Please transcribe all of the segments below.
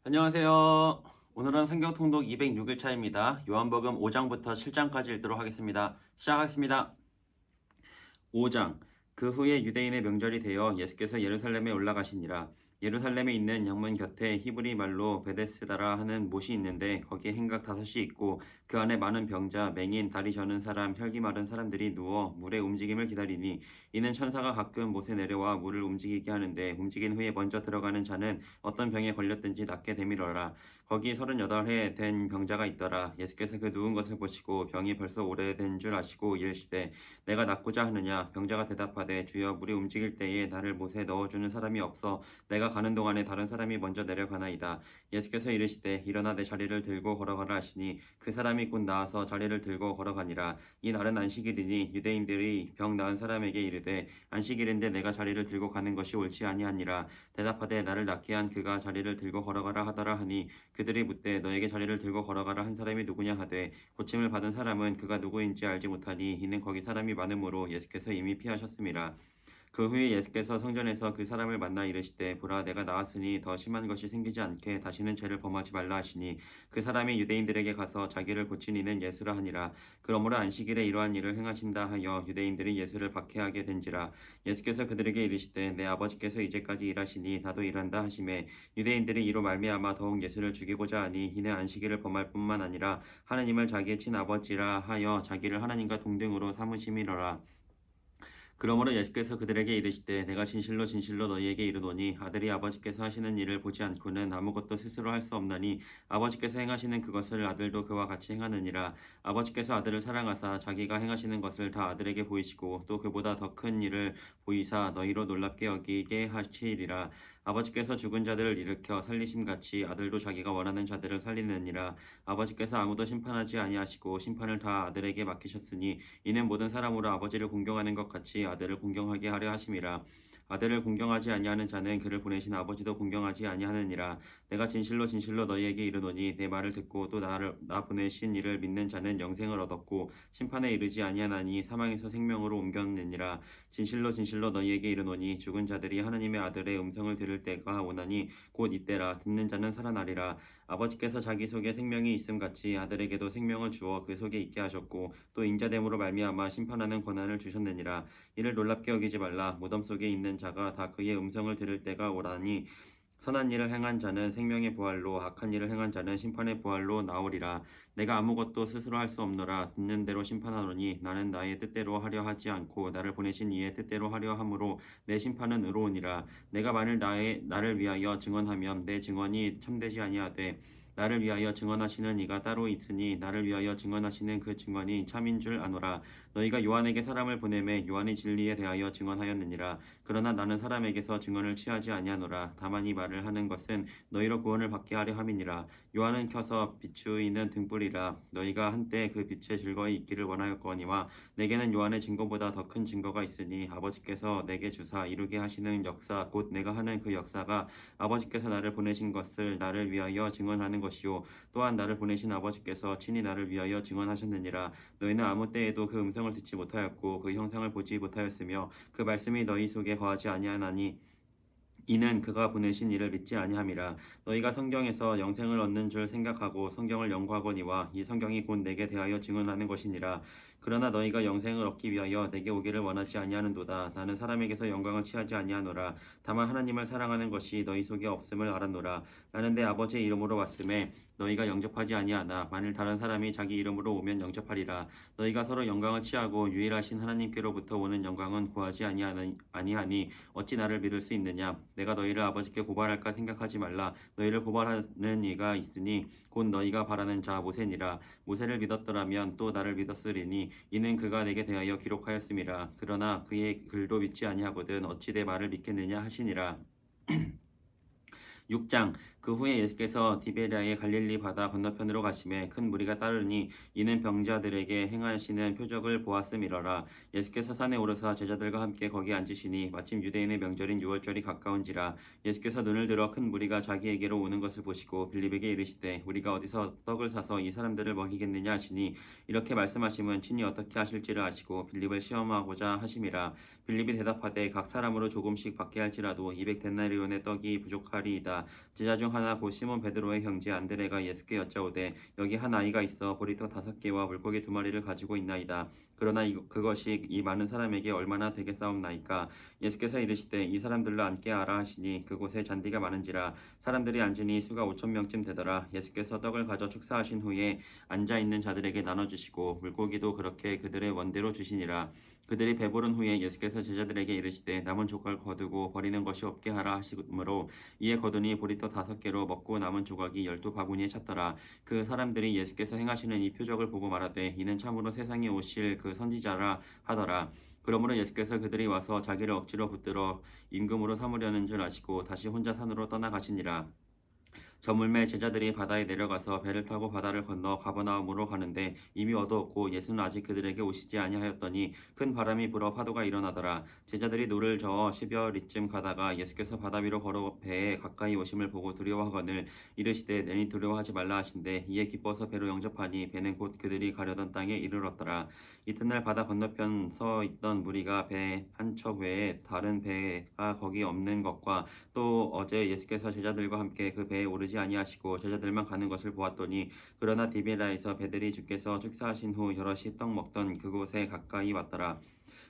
안녕하세요. 오늘은 성경 통독 206일차입니다. 요한복음 5장부터 7장까지 읽도록 하겠습니다. 시작하겠습니다. 5장. 그 후에 유대인의 명절이 되어 예수께서 예루살렘에 올라가시니라. 예루살렘에 있는 영문 곁에 히브리 말로 베데스다라 하는 못이 있는데 거기에 행각 5이 있고 그 안에 많은 병자, 맹인, 다리 저는 사람, 혈기 마른 사람들이 누워 물의 움직임을 기다리니 이는 천사가 가끔 못에 내려와 물을 움직이게 하는데 움직인 후에 먼저 들어가는 자는 어떤 병에 걸렸든지 낫게 되밀어라. 거기 38해 된 병자가 있더라. 예수께서 그 누운 것을 보시고 병이 벌써 오래된 줄 아시고 이르시되 내가 낫고자 하느냐? 병자가 대답하되 주여 물이 움직일 때에 나를 못에 넣어주는 사람이 없어 내가 가는 동안에 다른 사람이 먼저 내려가나이다. 예수께서 이르시되 일어나 내 자리를 들고 걸어가라 하시니 그 사람이 곧 나와서 자리를 들고 걸어가니라. 이 날은 안식일이니 유대인들이 병 나은 사람에게 이르되 안식일인데 내가 자리를 들고 가는 것이 옳지 아니하니라. 대답하되 나를 낫게 한 그가 자리를 들고 걸어가라 하더라 하니 그들이 묻되 너에게 자리를 들고 걸어가라 한 사람이 누구냐 하되 고침을 받은 사람은 그가 누구인지 알지 못하니 이는 거기 사람이 많음으로 예수께서 이미 피하셨음이라. 그 후에 예수께서 성전에서 그 사람을 만나 이르시되 보라 내가 나았으니 더 심한 것이 생기지 않게 다시는 죄를 범하지 말라 하시니 그 사람이 유대인들에게 가서 자기를 고친 이는 예수라 하니라. 그러므로 안식일에 이러한 일을 행하신다 하여 유대인들이 예수를 박해하게 된지라. 예수께서 그들에게 이르시되 내 아버지께서 이제까지 일하시니 나도 일한다 하시매 유대인들이 이로 말미암아 더욱 예수를 죽이고자 하니 이는 안식일을 범할 뿐만 아니라 하느님을 자기의 친아버지라 하여 자기를 하나님과 동등으로 삼으심이로라. 그러므로 예수께서 그들에게 이르시되 내가 진실로 진실로 너희에게 이르노니 아들이 아버지께서 하시는 일을 보지 않고는 아무것도 스스로 할 수 없나니 아버지께서 행하시는 그것을 아들도 그와 같이 행하느니라. 아버지께서 아들을 사랑하사 자기가 행하시는 것을 다 아들에게 보이시고 또 그보다 더 큰 일을 보이사 너희로 놀랍게 여기게 하시리라. 아버지께서 죽은 자들을 일으켜 살리심같이 아들도 자기가 원하는 자들을 살리느니라. 아버지께서 아무도 심판하지 아니하시고 심판을 다 아들에게 맡기셨으니 이는 모든 사람으로 아버지를 공경하는 것 같이 아들을 공경하게 하려 하심이라. 아들을 공경하지 아니하는 자는 그를 보내신 아버지도 공경하지 아니하느니라. 내가 진실로 진실로 너희에게 이르노니 내 말을 듣고 또 나 보내신 이를 믿는 자는 영생을 얻었고 심판에 이르지 아니하나니 사망에서 생명으로 옮겼느니라. 진실로 진실로 너희에게 이르노니 죽은 자들이 하나님의 아들의 음성을 들을 때가 오나니 곧 이때라. 듣는 자는 살아나리라. 아버지께서 자기 속에 생명이 있음 같이 아들에게도 생명을 주어 그 속에 있게 하셨고 또 인자됨으로 말미암아 심판하는 권한을 주셨느니라. 이를 놀랍게 여기지 말라. 무덤 속에 있는 자가 다 그의 음성을 들을 때가 오라니 선한 일을 행한 자는 생명의 부활로 악한 일을 행한 자는 심판의 부활로 나오리라. 내가 아무것도 스스로 할 수 없노라. 듣는 대로 심판하노니 나는 나의 뜻대로 하려 하지 않고 나를 보내신 이의 뜻대로 하려 함으로 내 심판은 의로우니라. 내가 만일 나를 위하여 증언하면 내 증언이 참되지 아니하되 나를 위하여 증언하시는 이가 따로 있으니 나를 위하여 증언하시는 그 증언이 참인 줄 아노라. 너희가 요한에게 사람을 보내매 요한이 진리에 대하여 증언하였느니라. 그러나 나는 사람에게서 증언을 취하지 아니하노라. 다만 이 말을 하는 것은 너희로 구원을 받게 하려 함이니라. 요한은 켜서 비추이는 등불이라. 너희가 한때 그 빛에 즐거이 있기를 원하였거니와 내게는 요한의 증거보다 더 큰 증거가 있으니 아버지께서 내게 주사 이루게 하시는 역사 곧 내가 하는 그 역사가 아버지께서 나를 보내신 것을 나를 위하여 증언하는 것이요 또한 나를 보내신 아버지께서 친히 나를 위하여 증언하셨느니라. 너희는 아무 때에도 그 음성을 듣지 못하였고 그 형상을 보지 못하였으며 그 말씀이 너희 속에 거하지 아니하나니 이는 그가 보내신 이를 믿지 아니함이라. 너희가 성경에서 영생을 얻는 줄 생각하고 성경을 연구하거니와 이 성경이 곧 내게 대하여 증언하는 것이니라. 그러나 너희가 영생을 얻기 위하여 내게 오기를 원하지 아니하는도다. 나는 사람에게서 영광을 취하지 아니하노라. 다만 하나님을 사랑하는 것이 너희 속에 없음을 알았노라. 나는 내 아버지의 이름으로 왔음에 너희가 영접하지 아니하나 만일 다른 사람이 자기 이름으로 오면 영접하리라. 너희가 서로 영광을 취하고 유일하신 하나님께로부터 오는 영광은 구하지 아니하니 어찌 나를 믿을 수 있느냐. 내가 너희를 아버지께 고발할까 생각하지 말라. 너희를 고발하는 이가 있으니 곧 너희가 바라는 자 모세니라. 모세를 믿었더라면 또 나를 믿었으리니 이는 그가 내게 대하여 기록하였음이라. 그러나 그의 글도 믿지 아니하거든 어찌 내 말을 믿겠느냐 하시니라. 6장. 그 후에 예수께서 디베랴의 갈릴리 바다 건너편으로 가심에 큰 무리가 따르니 이는 병자들에게 행하시는 표적을 보았음이러라. 예수께서 산에 오르사 제자들과 함께 거기 앉으시니 마침 유대인의 명절인 유월절이 가까운지라. 예수께서 눈을 들어 큰 무리가 자기에게로 오는 것을 보시고 빌립에게 이르시되 우리가 어디서 떡을 사서 이 사람들을 먹이겠느냐 하시니 이렇게 말씀하심은 친히 어떻게 하실지를 아시고 빌립을 시험하고자 하심이라. 빌립이 대답하되 각 사람으로 조금씩 받게 할지라도 200데나리온의 떡이 부족하리이다. 제자 중 하나 곧 시몬 베드로의 형제 안드레가 예수께 여짜오되 여기 한 아이가 있어 보리떡 5개와 물고기 2마리를 가지고 있나이다. 그러나 그것이 이 많은 사람에게 얼마나 되겠사옵나이까. 예수께서 이르시되 이 사람들로 앉게 하라 하시니 그곳에 잔디가 많은지라 사람들이 앉으니 수가 5,000명쯤 되더라. 예수께서 떡을 가져 축사하신 후에 앉아 있는 자들에게 나눠주시고 물고기도 그렇게 그들의 원대로 주시니라. 그들이 배부른 후에 예수께서 제자들에게 이르시되 남은 조각을 거두고 버리는 것이 없게 하라 하시므로 이에 거두니 보리떡 5개로 먹고 남은 조각이 12바구니에 찼더라. 그 사람들이 예수께서 행하시는 이 표적을 보고 말하되 이는 참으로 세상에 오실 그 선지자라 하더라. 그러므로 예수께서 그들이 와서 자기를 억지로 붙들어 임금으로 삼으려는 줄 아시고 다시 혼자 산으로 떠나가시니라. 저물매 제자들이 바다에 내려가서 배를 타고 바다를 건너 가버나움으로 가는데 이미 어두웠고 예수는 아직 그들에게 오시지 아니하였더니 큰 바람이 불어 파도가 일어나더라. 제자들이 노를 저어 10여 리쯤 가다가 예수께서 바다 위로 걸어 배에 가까이 오심을 보고 두려워하거늘 이르시되 내니 두려워하지 말라 하신대 이에 기뻐서 배로 영접하니 배는 곧 그들이 가려던 땅에 이르렀더라. 이튿날 바다 건너편 서 있던 무리가 배 한 척 외에 다른 배가 거기 없는 것과 또 어제 예수께서 제자들과 함께 그 배에 오르지 아니하시고 제자들만 가는 것을 보았더니 그러나 디베라에서 배들이 주께서 축사하신 후 여럿이 떡 먹던 그곳에 가까이 왔더라.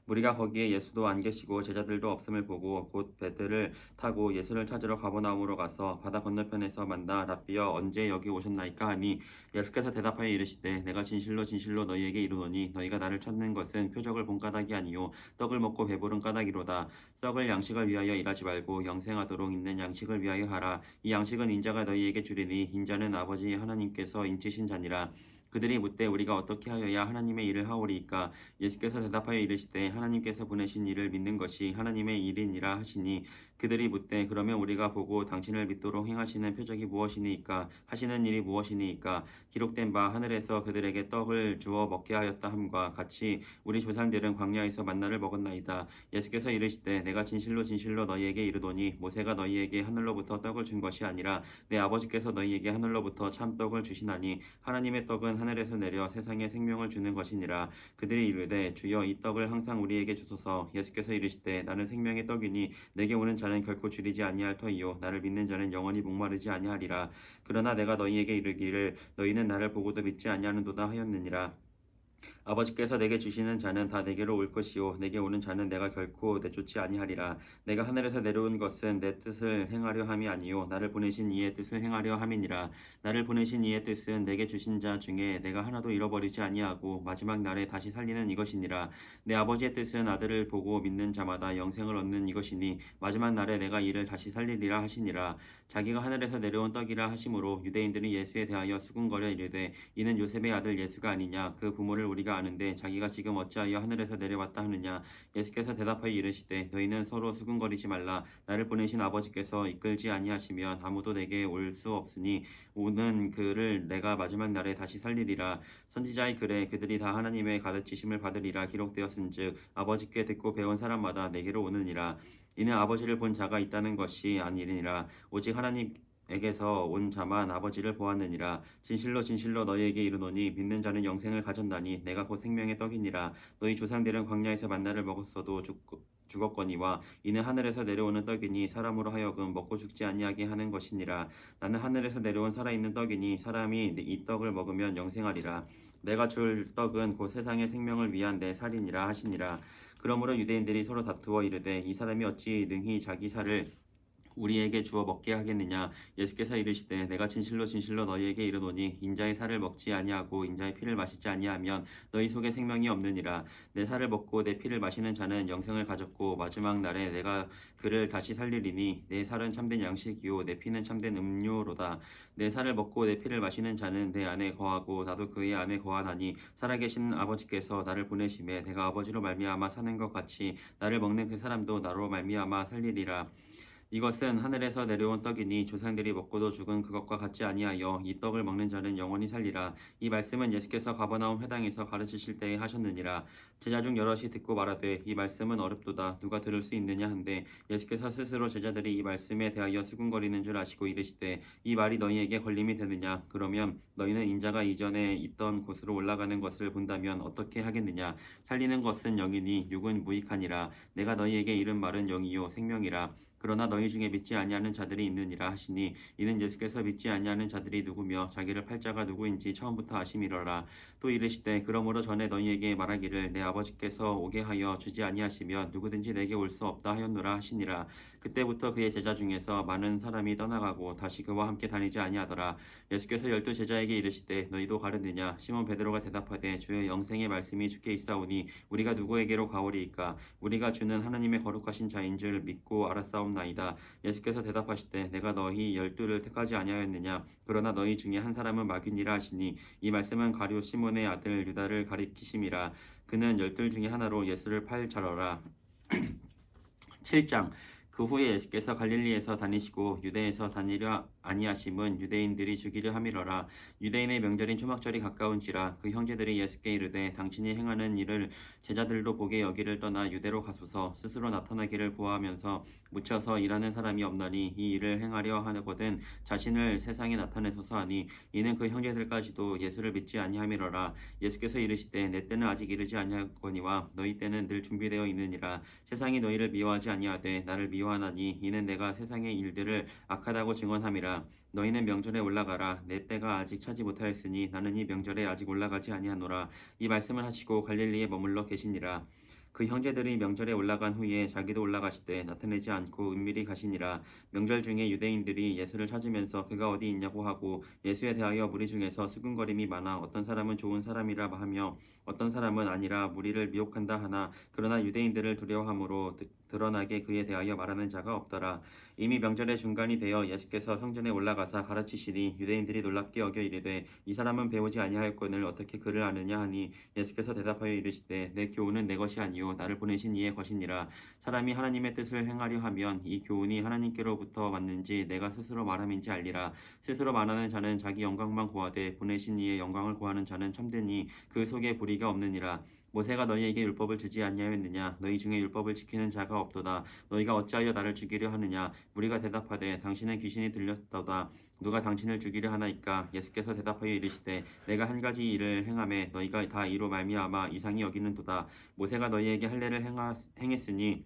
무리가 거기에 예수도 안 계시고 제자들도 없음을 보고 곧 배들을 타고 예수를 찾으러 가버나움으로 가서 바다 건너편에서 만나 랍비여 언제 여기 오셨나이까 하니 예수께서 대답하여 이르시되 내가 진실로 진실로 너희에게 이르노니 너희가 나를 찾는 것은 표적을 본 까닭이 아니요 떡을 먹고 배부른 까닭이로다. 썩을 양식을 위하여 일하지 말고 영생하도록 있는 양식을 위하여 하라. 이 양식은 인자가 너희에게 주리니 인자는 아버지 하나님께서 인치신 자니라. 그들이 묻되 우리가 어떻게 하여야 하나님의 일을 하오리이까. 예수께서 대답하여 이르시되 하나님께서 보내신 이를 믿는 것이 하나님의 일이니라 하시니 그들이 묻되 그러면 우리가 보고 당신을 믿도록 행하시는 표적이 무엇이니이까 하시는 일이 무엇이니이까. 기록된 바 하늘에서 그들에게 떡을 주어 먹게 하였다 함과 같이 우리 조상들은 광야에서 만나를 먹었나이다. 예수께서 이르시되 내가 진실로 진실로 너희에게 이르노니 모세가 너희에게 하늘로부터 떡을 준 것이 아니라 내 아버지께서 너희에게 하늘로부터 참 떡을 주시나니 하나님의 떡은 하늘에서 내려 세상에 생명을 주는 것이니라. 그들이 이르되 주여 이 떡을 항상 우리에게 주소서. 예수께서 이르시되 나는 생명의 떡이니 내게 오는 자는 결코 줄이지 아니할 터이요 나를 믿는 자는 영원히 목마르지 아니하리라. 그러나 내가 너희에게 이르기를 너희는 나를 보고도 믿지 아니하는도다 하였느니라. 아버지께서 내게 주시는 자는 다 내게로 올 것이요 내게 오는 자는 내가 결코 내쫓지 아니하리라. 내가 하늘에서 내려온 것은 내 뜻을 행하려 함이 아니요 나를 보내신 이의 뜻을 행하려 함이니라. 나를 보내신 이의 뜻은 내게 주신 자 중에 내가 하나도 잃어버리지 아니하고 마지막 날에 다시 살리는 이것이니라. 내 아버지의 뜻은 아들을 보고 믿는 자마다 영생을 얻는 이것이니 마지막 날에 내가 이를 다시 살리리라 하시니라. 자기가 하늘에서 내려온 떡이라 하심으로 유대인들이 예수에 대하여 수군거려 이르되 이는 요셉의 아들 예수가 아니냐. 그 부모를 우리가 아는데 자기가 지금 어찌하여 하늘에서 내려왔다 하느냐. 예수께서 대답하여 이르시되 너희는 서로 수군거리지 말라. 나를 보내신 아버지께서 이끌지 아니하시면 아무도 내게 올 수 없으니 오는 그를 내가 마지막 날에 다시 살리리라. 선지자의 글에 그들이 다 하나님의 가르치심을 받으리라 기록되었은즉 아버지께 듣고 배운 사람마다 내게로 오느니라. 이는 아버지를 본 자가 있다는 것이 아니니라. 오직 하나님에게서 온 자만 아버지를 보았느니라. 진실로 진실로 너희에게 이르노니 믿는 자는 영생을 가졌나니 내가 곧 생명의 떡이니라. 너희 조상들은 광야에서 만나를 먹었어도 죽었거니와 이는 하늘에서 내려오는 떡이니 사람으로 하여금 먹고 죽지 아니하게 하는 것이니라. 나는 하늘에서 내려온 살아있는 떡이니 사람이 이 떡을 먹으면 영생하리라. 내가 줄 떡은 곧 세상의 생명을 위한 내 살이니라 하시니라. 그러므로 유대인들이 서로 다투어 이르되 이 사람이 어찌 능히 자기 살을 우리에게 주어 먹게 하겠느냐. 예수께서 이르시되 내가 진실로 진실로 너희에게 이르노니 인자의 살을 먹지 아니하고 인자의 피를 마시지 아니하면 너희 속에 생명이 없느니라. 내 살을 먹고 내 피를 마시는 자는 영생을 가졌고 마지막 날에 내가 그를 다시 살리리니 내 살은 참된 양식이요 내 피는 참된 음료로다. 내 살을 먹고 내 피를 마시는 자는 내 안에 거하고 나도 그의 안에 거하나니 살아계신 아버지께서 나를 보내심에 내가 아버지로 말미암아 사는 것 같이 나를 먹는 그 사람도 나로 말미암아 살리리라. 이것은 하늘에서 내려온 떡이니 조상들이 먹고도 죽은 그것과 같지 아니하여 이 떡을 먹는 자는 영원히 살리라. 이 말씀은 예수께서 가버나움 회당에서 가르치실 때에 하셨느니라. 제자 중 여럿이 듣고 말하되 이 말씀은 어렵도다 누가 들을 수 있느냐 한데 예수께서 스스로 제자들이 이 말씀에 대하여 수군거리는 줄 아시고 이르시되 이 말이 너희에게 걸림이 되느냐. 그러면 너희는 인자가 이전에 있던 곳으로 올라가는 것을 본다면 어떻게 하겠느냐. 살리는 것은 영이니 육은 무익하니라. 내가 너희에게 이른 말은 영이요 생명이라. 그러나 너희 중에 믿지 아니하는 자들이 있느니라 하시니 이는 예수께서 믿지 아니하는 자들이 누구며 자기를 팔 자가 누구인지 처음부터 아심이러라. 또 이르시되 그러므로 전에 너희에게 말하기를 내 아버지께서 오게 하여 주지 아니하시면 누구든지 내게 올 수 없다 하였노라 하시니라. 그때부터 그의 제자 중에서 많은 사람이 떠나가고 다시 그와 함께 다니지 아니하더라. 예수께서 12제자에게 이르시되 너희도 가르느냐? 시몬 베드로가 대답하되 주여 영생의 말씀이 주께 있사오니 우리가 누구에게로 가오리이까? 우리가 주는 하나님의 거룩하신 자인 줄 믿고 알았사옵나이다. 예수께서 대답하시되 내가 너희 12를 택하지 아니하였느냐? 그러나 너희 중에 한 사람은 마귀니라 하시니 이 말씀은 가룟 시몬의 아들 유다를 가리키심이라. 그는 12 중에 하나로 예수를 팔 자러라. 7장. 그 후에 예수께서 갈릴리에서 다니시고 유대에서 다니려 아니하심은 유대인들이 죽이려 함이러라. 유대인의 명절인 초막절이 가까운지라. 그 형제들이 예수께 이르되 당신이 행하는 일을 제자들도 보게 여기를 떠나 유대로 가소서. 스스로 나타나기를 구하면서 묻혀서 일하는 사람이 없나니 이 일을 행하려 하거든 자신을 세상에 나타내소서 하니 이는 그 형제들까지도 예수를 믿지 아니함이러라. 예수께서 이르시되 내 때는 아직 이르지 아니하거니와 너희 때는 늘 준비되어 있느니라. 세상이 너희를 미워하지 아니하되 나를 미워하나니 이는 내가 세상의 일들을 악하다고 증언함이라. 너희는 명절에 올라가라. 내 때가 아직 차지 못하였으니 나는 이 명절에 아직 올라가지 아니하노라. 이 말씀을 하시고 갈릴리에 머물러 계시니라. 그 형제들이 명절에 올라간 후에 자기도 올라가시되 나타내지 않고 은밀히 가시니라. 명절 중에 유대인들이 예수를 찾으면서 그가 어디 있냐고 하고 예수에 대하여 무리 중에서 수군거림이 많아 어떤 사람은 좋은 사람이라 하며 어떤 사람은 아니라 무리를 미혹한다 하나 그러나 유대인들을 두려워함으로 드러나게 그에 대하여 말하는 자가 없더라. 이미 명절의 중간이 되어 예수께서 성전에 올라가사 가르치시니 유대인들이 놀랍게 여겨 이르되 이 사람은 배우지 아니하였거늘 어떻게 그를 아느냐 하니 예수께서 대답하여 이르시되 내 교훈은 내 것이 아니요 나를 보내신 이의 것이니라. 사람이 하나님의 뜻을 행하려 하면 이 교훈이 하나님께로부터 왔는지 내가 스스로 말함인지 알리라. 스스로 말하는 자는 자기 영광만 구하되 보내신 이의 영광을 구하는 자는 참되니 그 속에 불의가 없느니라. 모세가 너희에게 율법을 주지 아니하였느냐? 너희 중에 율법을 지키는 자가 없도다. 너희가 어찌하여 나를 죽이려 하느냐? 무리가 대답하되 당신은 귀신이 들렸도다. 누가 당신을 죽이려 하나이까? 예수께서 대답하여 이르시되 내가 한 가지 일을 행하매 너희가 다 이로 말미암아 이상히 여기는도다. 모세가 너희에게 할례를 행했으니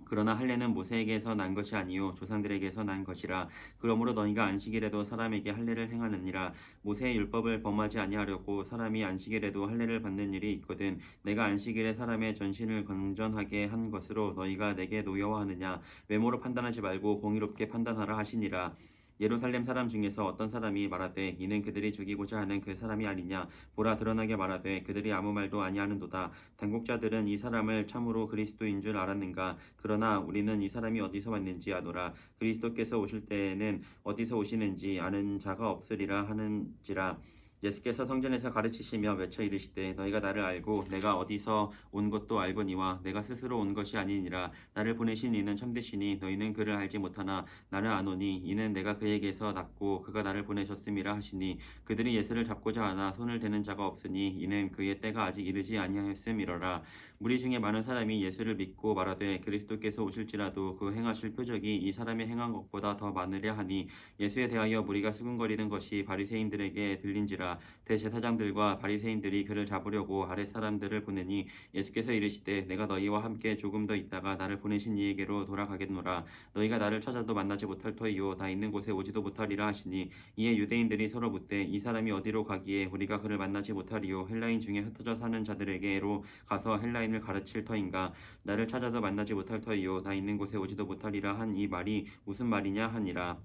그러나 할례는 모세에게서 난 것이 아니요 조상들에게서 난 것이라. 그러므로 너희가 안식일에도 사람에게 할례를 행하느니라. 모세의 율법을 범하지 아니하려고 사람이 안식일에도 할례를 받는 일이 있거든. 내가 안식일에 사람의 전신을 건전하게 한 것으로 너희가 내게 노여워하느냐? 외모로 판단하지 말고 공의롭게 판단하라 하시니라. 예루살렘 사람 중에서 어떤 사람이 말하되 이는 그들이 죽이고자 하는 그 사람이 아니냐? 보라 드러나게 말하되 그들이 아무 말도 아니하는도다. 당국자들은 이 사람을 참으로 그리스도인 줄 알았는가? 그러나 우리는 이 사람이 어디서 왔는지 아노라. 그리스도께서 오실 때에는 어디서 오시는지 아는 자가 없으리라 하는지라. 예수께서 성전에서 가르치시며 외쳐 이르시되 너희가 나를 알고 내가 어디서 온 것도 알거니와 내가 스스로 온 것이 아니니라. 나를 보내신 이는 참되시니 너희는 그를 알지 못하나 나를 아노니 이는 내가 그에게서 났고 그가 나를 보내셨음이라 하시니 그들이 예수를 잡고자 하나 손을 대는 자가 없으니 이는 그의 때가 아직 이르지 아니하였음이러라. 무리 중에 많은 사람이 예수를 믿고 말하되 그리스도께서 오실지라도 그 행하실 표적이 이 사람이 행한 것보다 더 많으랴 하니 예수에 대하여 무리가 수군거리는 것이 바리새인들에게 들린지라. 대제사장들과 바리새인들이 그를 잡으려고 아랫 사람들을 보내니 예수께서 이르시되 내가 너희와 함께 조금 더 있다가 나를 보내신 이에게로 돌아가겠노라. 너희가 나를 찾아도 만나지 못할 터이요 나 있는 곳에 오지도 못하리라 하시니 이에 유대인들이 서로 묻되 이 사람이 어디로 가기에 우리가 그를 만나지 못하리요? 헬라인 중에 흩어져 사는 자들에게로 가서 헬라인을 가르칠 터인가? 나를 찾아도 만나지 못할 터이요 나 있는 곳에 오지도 못하리라 한 이 말이 무슨 말이냐 하니라.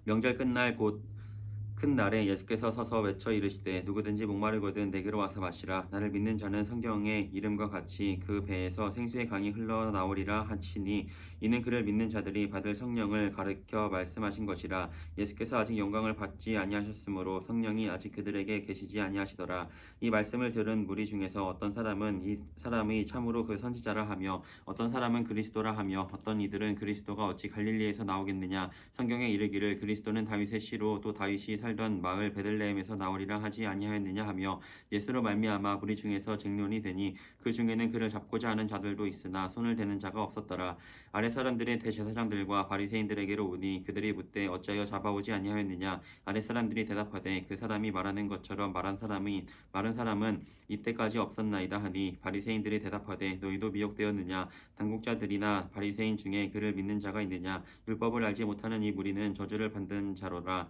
명절 끝날 곧 큰 날에 예수께서 서서 외쳐 이르시되 누구든지 목마르거든 내게로 와서 마시라. 나를 믿는 자는 성경의 이름과 같이 그 배에서 생수의 강이 흘러나오리라 하시니 이는 그를 믿는 자들이 받을 성령을 가르쳐 말씀하신 것이라. 예수께서 아직 영광을 받지 아니하셨으므로 성령이 아직 그들에게 계시지 아니하시더라. 이 말씀을 들은 무리 중에서 어떤 사람은 이 사람이 참으로 그 선지자라 하며 어떤 사람은 그리스도라 하며 어떤 이들은 그리스도가 어찌 갈릴리에서 나오겠느냐? 성경에 이르기를 그리스도는 다윗의 씨로 또 다윗이 살던 마을 베들레헴에서 나오리라 하지 아니하였느냐 하며 예수로 말미암아 무리 중에서 쟁론이 되니 그 중에는 그를 잡고자 하는 자들도 있으나 손을 대는 자가 없었더라. 아랫 사람들의 대제사장들과 바리새인들에게로 오니 그들이 묻되 어찌하여 잡아오지 아니하였느냐. 아랫 사람들이 대답하되 그 사람이 말하는 것처럼 마른 사람은 이때까지 없었나이다 하니 바리새인들이 대답하되 너희도 미혹되었느냐. 당국자들이나 바리새인 중에 그를 믿는 자가 있느냐. 율법을 알지 못하는 이 무리는 저주를 받는 자로라.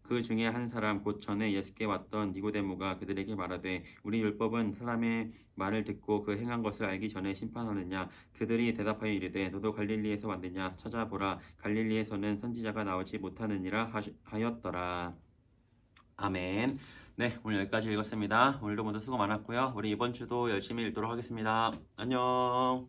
그 중에 한 사람 곧 전에 예수께 왔던 니고데모가 그들에게 말하되 우리 율법은 사람의 말을 듣고 그 행한 것을 알기 전에 심판하느냐. 그들이 대답하여 이르되 너도 갈릴리에서 왔느냐. 찾아보라 갈릴리에서는 선지자가 나오지 못하느니라 하였더라. 아멘. 네, 오늘 여기까지 읽었습니다. 오늘도 모두 수고 많았고요. 우리 이번 주도 열심히 읽도록 하겠습니다. 안녕.